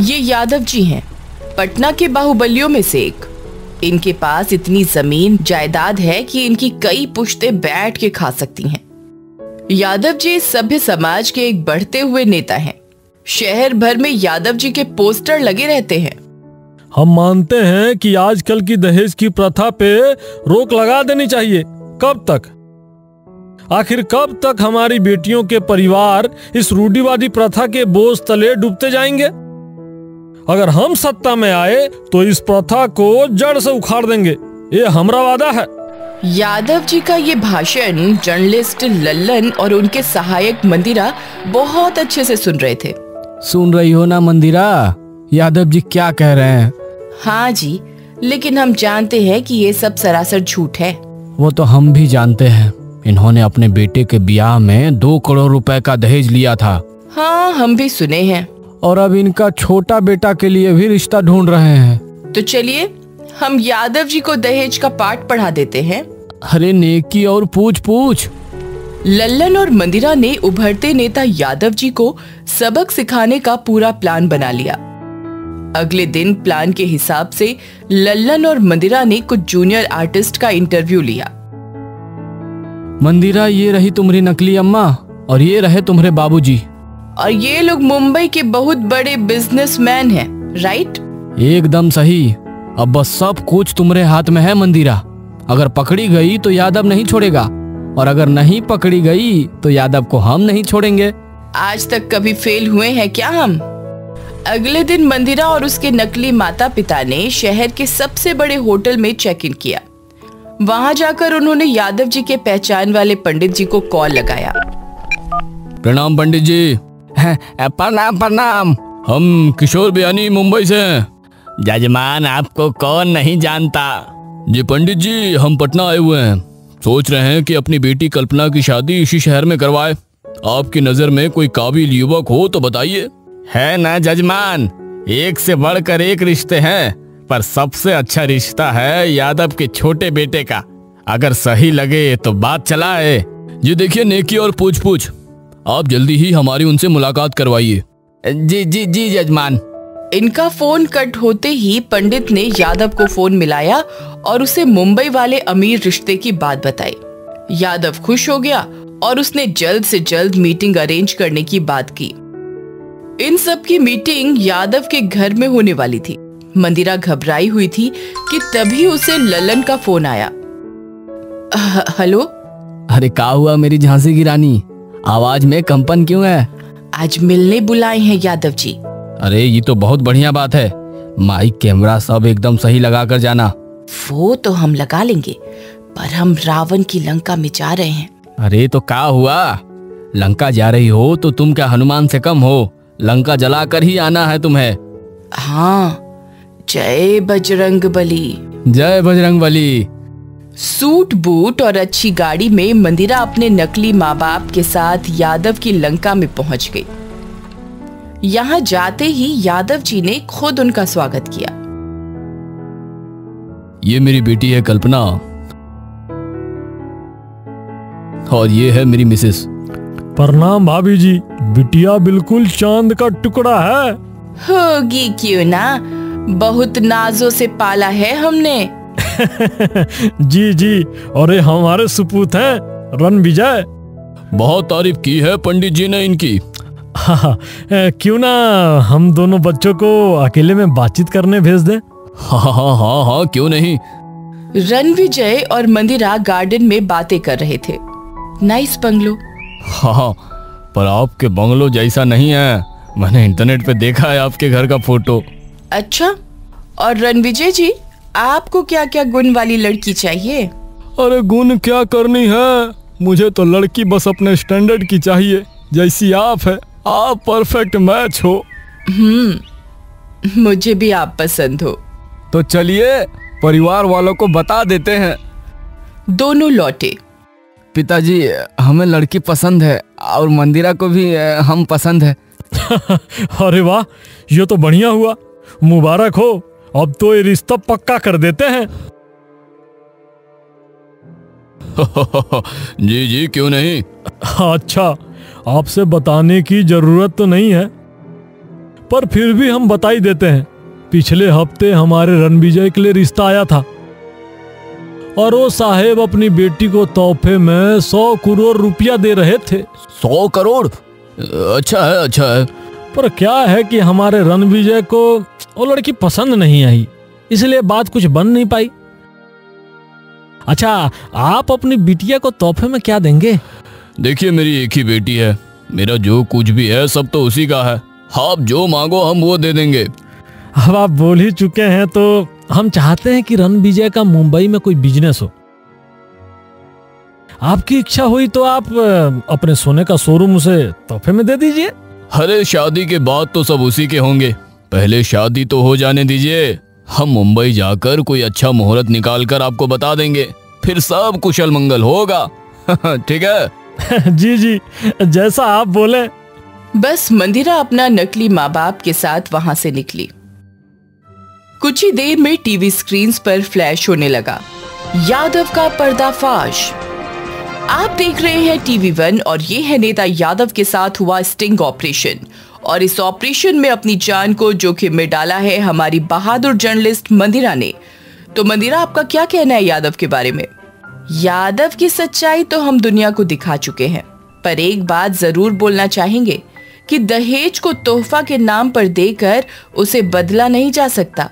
ये यादव जी हैं, पटना के बाहुबलियों में से एक। इनके पास इतनी जमीन जायदाद है कि इनकी कई पुश्तें बैठ के खा सकती हैं। यादव जी सभ्य समाज के एक बढ़ते हुए नेता हैं। शहर भर में यादव जी के पोस्टर लगे रहते हैं। हम मानते हैं कि आजकल की दहेज की प्रथा पे रोक लगा देनी चाहिए। कब तक? आखिर कब तक हमारी बेटियों के परिवार इस रूढ़िवादी प्रथा के बोझ तले डूबते जाएंगे? अगर हम सत्ता में आए तो इस प्रथा को जड़ से उखाड़ देंगे, ये हमारा वादा है। यादव जी का ये भाषण जर्नलिस्ट लल्लन और उनके सहायक मंदिरा बहुत अच्छे से सुन रहे थे। सुन रही हो ना मंदिरा, यादव जी क्या कह रहे हैं? हाँ जी, लेकिन हम जानते हैं कि ये सब सरासर झूठ है। वो तो हम भी जानते हैं। इन्होंने अपने बेटे के ब्याह में 2 करोड़ रुपए का दहेज लिया था। हाँ, हम भी सुने हैं। और अब इनका छोटा बेटा के लिए भी रिश्ता ढूंढ रहे हैं। तो चलिए हम यादव जी को दहेज का पाठ पढ़ा देते हैं। अरे नेकी और पूछ पूछ। लल्लन और मंदिरा ने उभरते नेता यादव जी को सबक सिखाने का पूरा प्लान बना लिया। अगले दिन प्लान के हिसाब से लल्लन और मंदिरा ने कुछ जूनियर आर्टिस्ट का इंटरव्यू लिया। मंदिरा, ये रही तुम्हारी नकली अम्मा और ये रहे तुम्हारे बाबूजी। और ये लोग मुंबई के बहुत बड़े बिजनेसमैन हैं, राइट? एकदम सही। अब बस सब कुछ तुम्हारे हाथ में है मंदिरा। अगर पकड़ी गई तो यादव नहीं छोड़ेगा, और अगर नहीं पकड़ी गई तो यादव को हम नहीं छोड़ेंगे। आज तक कभी फेल हुए हैं क्या हम? अगले दिन मंदिरा और उसके नकली माता पिता ने शहर के सबसे बड़े होटल में चेक इन किया। वहां जाकर उन्होंने यादव जी के पहचान वाले पंडित जी को कॉल लगाया। प्रणाम पंडित जी। प्रणाम प्रणाम। हम किशोर बयानी मुंबई से हैं। जजमान, आपको कौन नहीं जानता। जी पंडित जी, हम पटना आए हुए हैं। सोच रहे हैं कि अपनी बेटी कल्पना की शादी इसी शहर में करवाए। आपकी नजर में कोई काबिल युवक हो तो बताइए। है ना जजमान, एक से बढ़कर एक रिश्ते हैं, पर सबसे अच्छा रिश्ता है यादव के छोटे बेटे का। अगर सही लगे तो बात चलाए। जी देखिए, नेकी और पूछ पूछ। आप जल्दी ही हमारी उनसे मुलाकात करवाइए। जी जी जी जजमान। इनका फोन कट होते ही पंडित ने यादव को फोन मिलाया और उसे मुंबई वाले अमीर रिश्ते की बात बताई। यादव खुश हो गया और उसने जल्द से जल्द मीटिंग अरेंज करने की बात की। इन सब की मीटिंग यादव के घर में होने वाली थी। मंदिरा घबराई हुई थी कि तभी उसे लल्लन का फोन आया। हेलो। अरे क्या हुआ मेरी झांसी की रानी, आवाज में कंपन क्यों है? आज मिलने बुलाए हैं यादव जी। अरे ये तो बहुत बढ़िया बात है। माइक कैमरा सब एकदम सही लगा कर जाना। वो तो हम लगा लेंगे, पर हम रावण की लंका में जा रहे हैं। अरे तो क्या हुआ, लंका जा रही हो तो तुम क्या हनुमान से कम हो? लंका जलाकर ही आना है तुम्हें। हाँ, जय बजरंग बली। जय बजरंग बली। सूट बूट और अच्छी गाड़ी में मंदिरा अपने नकली माँ बाप के साथ यादव की लंका में पहुंच गई। यहाँ जाते ही यादव जी ने खुद उनका स्वागत किया। ये मेरी बेटी है कल्पना, और ये है मेरी मिसेस। प्रणाम भाभी जी। बिटिया बिल्कुल चांद का टुकड़ा है। होगी क्यों ना, बहुत नाजों से पाला है हमने। जी जी, और ये हमारे सुपूत हैं रणविजय। बहुत तारीफ की है पंडित जी ने इनकी। हाँ, क्यों ना हम दोनों बच्चों को अकेले में बातचीत करने भेज दें? हाँ हाँ हाँ हाँ, क्यों नहीं। रणविजय और मंदिरा गार्डन में बातें कर रहे थे। Nice bungalow. हाँ, पर आपके बंगलो जैसा नहीं है। मैंने इंटरनेट पे देखा है आपके घर का फोटो। अच्छा, और रणविजय जी, आपको क्या क्या गुण वाली लड़की चाहिए? अरे गुण क्या करनी है, मुझे तो लड़की बस अपने स्टैंडर्ड की चाहिए, जैसी आप है। आप परफेक्ट मैच हो। मुझे भी आप पसंद हो। तो चलिए परिवार वालों को बता देते हैं। दोनों लौटे। पिताजी, हमें लड़की पसंद है और मंदिरा को भी हम पसंद है। अरे वाह, ये तो बढ़िया हुआ, मुबारक हो। अब तो ये रिश्ता पक्का कर देते हैं। जी जी, क्यों नहीं। अच्छा, आपसे बताने की जरूरत तो नहीं है, पर फिर भी हम बता ही देते हैं। पिछले हफ्ते हमारे रणविजय के लिए रिश्ता आया था और वो साहेब अपनी बेटी को तोहफे में 100 करोड़ रुपया दे रहे थे। 100 करोड़? अच्छा है, अच्छा है। पर क्या है कि हमारे रणविजय को वो लड़की पसंद नहीं आई, इसलिए बात कुछ बन नहीं पाई। अच्छा, आप अपनी बिटिया को तोहफे में क्या देंगे? देखिए, मेरी एक ही बेटी है, मेरा जो कुछ भी है सब तो उसी का है। आप जो मांगो हम वो दे देंगे। अब आप बोल ही चुके हैं तो हम चाहते हैं कि रणविजय का मुंबई में कोई बिजनेस हो। आपकी इच्छा हुई तो आप अपने सोने का शोरूम उसे तोहफे में दे दीजिए। अरे शादी के बाद तो सब उसी के होंगे, पहले शादी तो हो जाने दीजिए। हम मुंबई जाकर कोई अच्छा मुहूर्त निकाल कर आपको बता देंगे, फिर सब कुशल मंगल होगा। ठीक है? जी जी, जैसा आप बोले। बस मंदिरा अपना नकली माँ बाप के साथ वहां से निकली। कुछ ही देर में टीवी स्क्रीन पर फ्लैश होने लगा, यादव का पर्दाफाश। आप देख रहे हैं TV1 और ये है नेता यादव के साथ हुआ स्टिंग ऑपरेशन। और इस ऑपरेशन में अपनी जान को जोखिम में डाला है हमारी बहादुर जर्नलिस्ट मंदिरा ने। तो मंदिरा, आपका क्या कहना है यादव के बारे में? यादव की सच्चाई तो हम दुनिया को दिखा चुके हैं, पर एक बात जरूर बोलना चाहेंगे कि दहेज को तोहफा के नाम पर देकर उसे बदला नहीं जा सकता।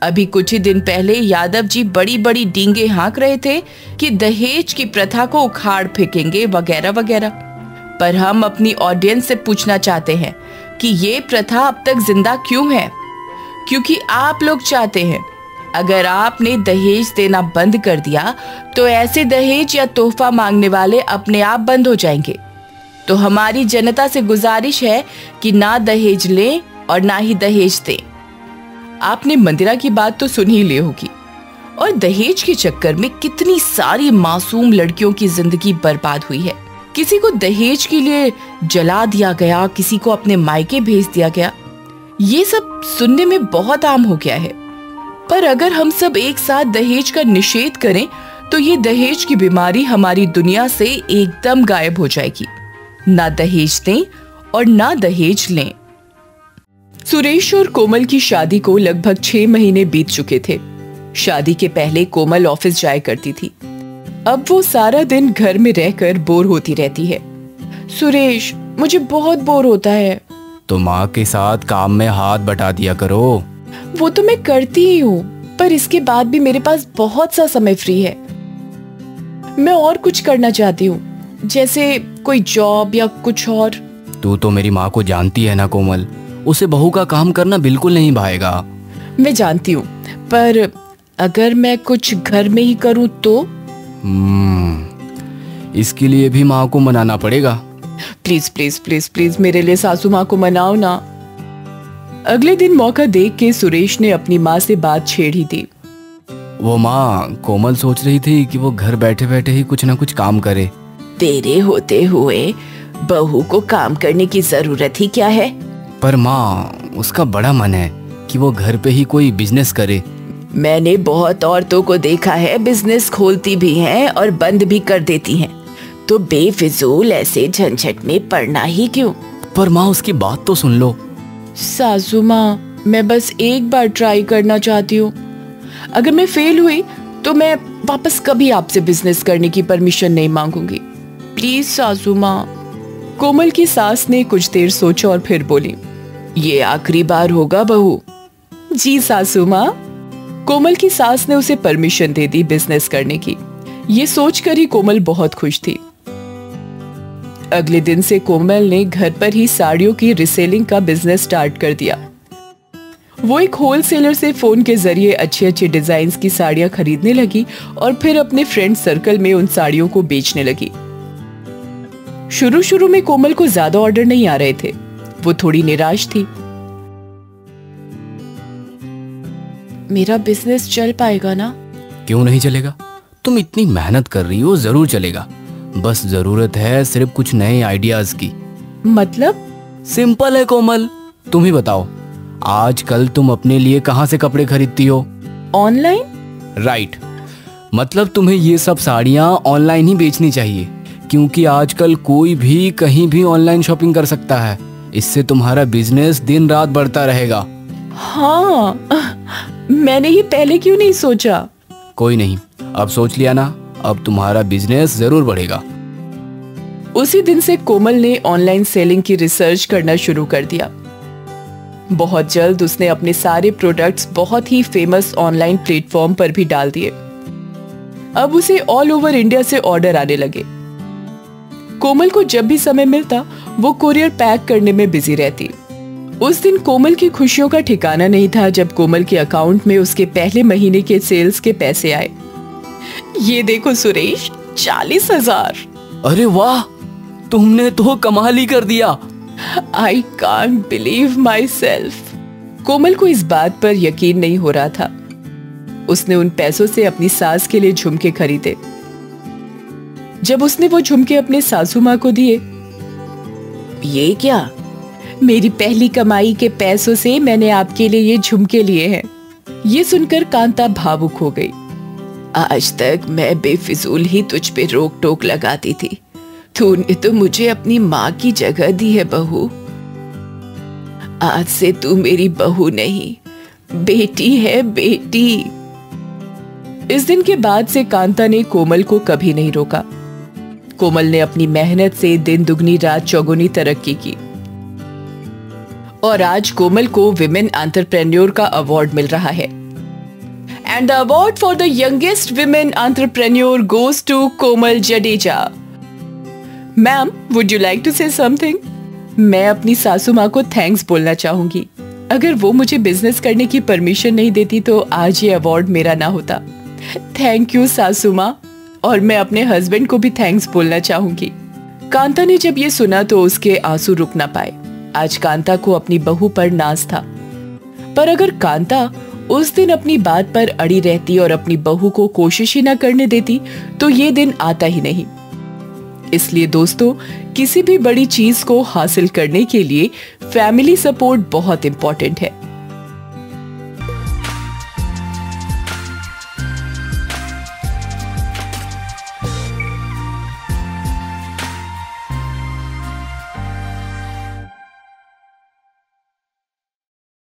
अभी कुछ ही दिन पहले यादव जी बड़ी बड़ी डींगे हाँक रहे थे कि दहेज की प्रथा को उखाड़ फेंकेंगे वगैरह वगैरह। पर हम अपनी ऑडियंस से पूछना चाहते हैं कि ये प्रथा अब तक जिंदा क्यों है? क्योंकि आप लोग चाहते हैं। अगर आपने दहेज देना बंद कर दिया तो ऐसे दहेज या तोहफा मांगने वाले अपने आप बंद हो जाएंगे। तो हमारी जनता से गुजारिश है कि ना दहेज लें और ना ही दहेज दें। आपने मंदिरा की बात तो सुन ही ली होगी, और दहेज के चक्कर में कितनी सारी मासूम लड़कियों की जिंदगी बर्बाद हुई है। किसी को दहेज के लिए जला दिया गया, किसी को अपने मायके भेज दिया गया। ये सब सुनने में बहुत आम हो गया है। पर अगर हम सब एक साथ दहेज का निषेध करें तो ये दहेज की बीमारी हमारी दुनिया से एकदम गायब हो जाएगी। ना दहेज दें और ना दहेज लें। सुरेश और कोमल की शादी को लगभग 6 महीने बीत चुके थे। शादी के पहले कोमल ऑफिस जाया करती थी, अब वो सारा दिन घर में रहकर बोर होती रहती है। सुरेश, मुझे बहुत बोर होता है। तो माँ के साथ काम में हाथ बटा दिया करो। वो तो मैं करती ही हूँ, पर इसके बाद भी मेरे पास बहुत सा समय फ्री है। मैं और कुछ करना चाहती हूँ, जैसे कोई जॉब या कुछ और। तू तो मेरी माँ को जानती है ना कोमल, उसे बहू का काम करना बिल्कुल नहीं भाएगा। मैं जानती हूँ, पर अगर मैं कुछ घर में ही करूँ तो? इसके लिए भी माँ को मनाना पड़ेगा। प्लीज प्लीज प्लीज प्लीज मेरे लिए सासू माँ को मनाओ ना। अगले दिन मौका देख के सुरेश ने अपनी माँ से बात छेड़ ही दी। वो माँ, कोमल सोच रही थी कि वो घर बैठे बैठे ही कुछ ना कुछ काम करे। तेरे होते हुए बहू को काम करने की जरूरत ही क्या है? पर माँ, उसका बड़ा मन है कि वो घर पे ही कोई बिजनेस करे। मैंने बहुत औरतों को देखा है, बिजनेस खोलती भी हैं और बंद भी कर देती हैं। तो बेफिजूल ऐसे झंझट में पड़ना ही क्यों? पर माँ, उसकी बात तो सुन लो। सासू माँ, मैं बस एक बार ट्राई करना चाहती हूँ। अगर मैं फेल हुई तो मैं वापस कभी आपसे बिजनेस करने की परमिशन नहीं मांगूंगी। प्लीज सासू माँ। कोमल की सास ने कुछ देर सोचा और फिर बोली, ये आखिरी बार होगा बहू। जी सासू माँ। कोमल की सास ने उसे परमिशन दे दी बिजनेस करने की। ये सोचकर ही कोमल बहुत खुश थी। अगले दिन से कोमल ने घर पर ही साड़ियों की रिसेलिंग का बिजनेस स्टार्ट कर दिया। वो एक होलसेलर से फोन के जरिए अच्छे अच्छे डिजाइन्स की साड़ियां खरीदने लगी और फिर अपने फ्रेंड सर्कल में उन साड़ियों को बेचने लगी। शुरू शुरू में कोमल को ज्यादा ऑर्डर नहीं आ रहे थे, वो थोड़ी निराश थी। मेरा बिजनेस चल पाएगा ना? क्यों नहीं चलेगा? तुम इतनी मेहनत कर रही हो, जरूर चलेगा। बस जरूरत है सिर्फ कुछ नए आइडियाज की। मतलब? सिंपल है कोमल, तुम ही बताओ, आजकल तुम अपने लिए कहाँ से कपड़े खरीदती हो? ऑनलाइन। राइट, मतलब तुम्हें ये सब साड़ियाँ ऑनलाइन ही बेचनी चाहिए, क्योंकि आजकल कोई भी कहीं भी ऑनलाइन शॉपिंग कर सकता है। इससे तुम्हारा बिजनेस दिन रात बढ़ता रहेगा। हाँ, मैंने ये पहले क्यों नहीं सोचा? कोई नहीं, अब सोच लिया ना, अब तुम्हारा बिजनेस जरूर बढ़ेगा। उसी दिन से कोमल ने ऑनलाइन सेलिंग की रिसर्च करना शुरू कर दिया। बहुत जल्द उसने अपने सारे प्रोडक्ट्स बहुत ही फेमस ऑनलाइन प्लेटफॉर्म पर भी डाल दिए। अब उसे ऑल ओवर इंडिया से ऑर्डर आने लगे। कोमल को जब भी समय मिलता वो कुरियर पैक करने में बिजी रहती। उस दिन कोमल की खुशियों का ठिकाना नहीं था जब कोमल के अकाउंट में उसके पहले महीने के सेल्स के पैसे आए। ये देखो सुरेश, 40,000। अरे वाह, तुमने तो कमाल ही कर दिया। I can't believe myself। कोमल को इस बात पर यकीन नहीं हो रहा था। उसने उन पैसों से अपनी सास के लिए झुमके खरीदे। जब उसने वो झुमके अपने सासू माँ को दिए, ये क्या? मेरी पहली कमाई के पैसों से मैंने आपके लिए ये झुमके लिए हैं। ये सुनकर कांता भावुक हो गई। आज तक मैं बेफिजूल ही तुझ पे रोक टोक लगाती थी, तूने तो मुझे अपनी माँ की जगह दी है बहू। आज से तू मेरी बहू नहीं, बेटी है, बेटी। इस दिन के बाद से कांता ने कोमल को कभी नहीं रोका। कोमल ने अपनी मेहनत से दिन दुगनी रात चौगुनी तरक्की की और आज कोमल को विमेन एंटरप्रेन्योर का अवार्ड मिल रहा है। And the award for the youngest women entrepreneur goes to Komal Jadeja. Ma'am, would you like to say something? मैं अपनी सासू माँ को थैंक्स बोलना चाहूंगी। अगर वो मुझे बिजनेस करने की परमिशन नहीं देती तो आज ये अवार्ड मेरा ना होता। थैंक यू सासू माँ। और मैं अपने हस्बैंड को भी थैंक्स बोलना चाहूंगी। कांता ने जब ये सुना तो उसके आंसू रुक ना पाए। आज कांता को अपनी बहू पर नाज था, पर अगर कांता उस दिन अपनी बात पर अड़ी रहती और अपनी बहू को कोशिश ही ना करने देती तो ये दिन आता ही नहीं। इसलिए दोस्तों, किसी भी बड़ी चीज को हासिल करने के लिए फैमिली सपोर्ट बहुत इंपॉर्टेंट है।